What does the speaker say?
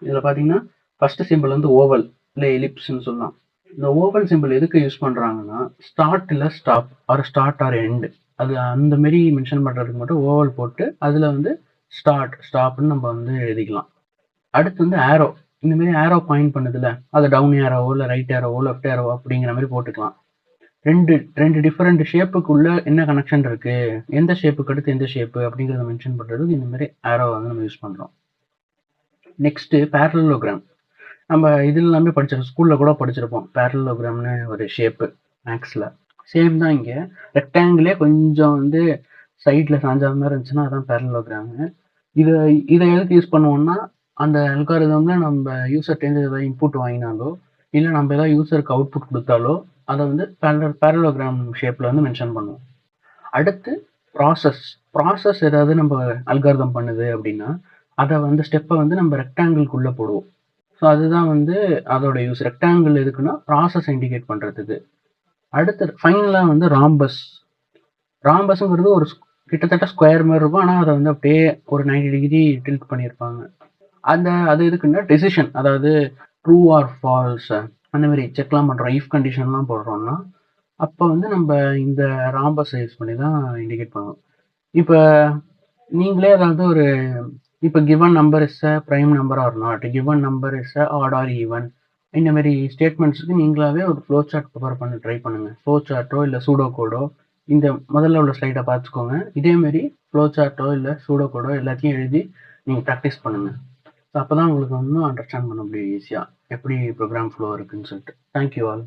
இதில் பார்த்தீங்கன்னா first simple வந்து ஓவல் இல்லை எலிப்ஸ்ன்னு சொல்லலாம். இந்த ஓவல் சிம்பிள் எதுக்கு யூஸ் பண்ணுறாங்கன்னா ஸ்டார்ட் இல்லை stop R start R end அது அந்த மாரி மென்ஷன் பண்ணுறதுக்கு மட்டும் ஓவல் போட்டு அதில் வந்து ஸ்டார்ட் ஸ்டாப்னு நம்ம வந்து எழுதிக்கலாம். அடுத்து வந்து ஆரோ, இந்த மாதிரி ஆரோ பாயிண்ட் பண்ணுதுல அது டவுன் ஏரோவோ இல்லை ரைட் ஏரோவோ லெஃப்ட் ஏரோவோ அப்படிங்கிற மாதிரி போட்டுக்கலாம். ரெண்டு ரெண்டு டிஃப்ரெண்ட் ஷேப்புக்குள்ள என்ன கனெக்ஷன் இருக்கு, எந்த ஷேப்புக்கு அடுத்து எந்த ஷேப்பு அப்படிங்கிறத மென்ஷன் பண்ணுறதுக்கு இந்த மாதிரி ஆரோ வந்து நம்ம யூஸ் பண்ணுறோம். Next parallelogram. நம்ம இது எல்லாமே படிச்சிருக்கோம், ஸ்கூலில் கூட படிச்சிருப்போம். பேரலோகிராம்னு ஒரு ஷேப்பு மேக்ஸில். சேம் தான் இங்கே. ரெக்டாங்கிளே கொஞ்சம் வந்து சைடில் சாஞ்ச மாதிரி இருந்துச்சுன்னா அதான் பேரலோகிராமு. இதை இதை எதுக்கு யூஸ் பண்ணுவோம்னா அந்த அல்காரிதமில் நம்ம யூசர்ட்டேருந்து ஏதாவது இன்புட் வாங்கினாலோ இல்லை நம்ம ஏதாவது யூசருக்கு அவுட்புட் கொடுத்தாலோ அதை வந்து பேரலோகிராம் ஷேப்பில் வந்து மென்ஷன் பண்ணுவோம். அடுத்து ப்ராசஸ் ஏதாவது நம்ம அல்காரிதம் பண்ணுது அப்படின்னா அதை வந்து ஸ்டெப்பை வந்து நம்ம ரெக்டாங்கிள்குள்ளே போடுவோம். ஸோ அதுதான் வந்து அதோட யூஸ். ரெக்டாங்கிள் எதுக்குன்னா ப்ராசஸ் இண்டிகேட் பண்ணுறதுக்கு. அடுத்து ஃபைனலாக வந்து ராம்பஸ்ங்கிறது ஒரு கிட்டத்தட்ட ஸ்கொயர் மாதிரி இருக்கும், ஆனால் அதை வந்து அப்படியே ஒரு 90 டிகிரி டில்ட் பண்ணியிருப்பாங்க. அது எதுக்குன்னா டெசிஷன், அதாவது ட்ரூ ஆர் ஃபால்ஸ் அந்த மாதிரி செக்லாம் பண்ணுறோம், இஃப் கண்டிஷன்லாம் போடுறோம்னா அப்போ வந்து நம்ம இந்த ராம்பஸை யூஸ் பண்ணி தான் இண்டிகேட் பண்ணுவோம். இப்போ நீங்களே அதாவது ஒரு இப்போ given number is a prime number or not, given number is a odd or even, இந்த மாதிரி ஸ்டேட்மெண்ட்ஸுக்கு நீங்களாவே ஒரு ஃப்ளோ சார்ட் ப்ரிப்பேர் பண்ண ட்ரை பண்ணுங்கள். ஃப்ளோ சார்ட்டோ இல்லை சூடோ கோடோ இந்த முதல்ல உள்ள ஸ்லைடை பார்த்துக்கோங்க. இதேமாரி ஃப்ளோ சார்ட்டோ இல்லை சூடோ கோடோ எல்லாத்தையும் எழுதி நீங்கள் ப்ராக்டிஸ் பண்ணுங்கள். ஸோ அப்போ தான் உங்களுக்கு இன்னும் அண்டர்ஸ்டாண்ட் பண்ண முடியும் ஈஸியாக எப்படி ப்ரோக்ராம் ஃப்ளோ இருக்குன்னு சொல்லிட்டு. Thank you all.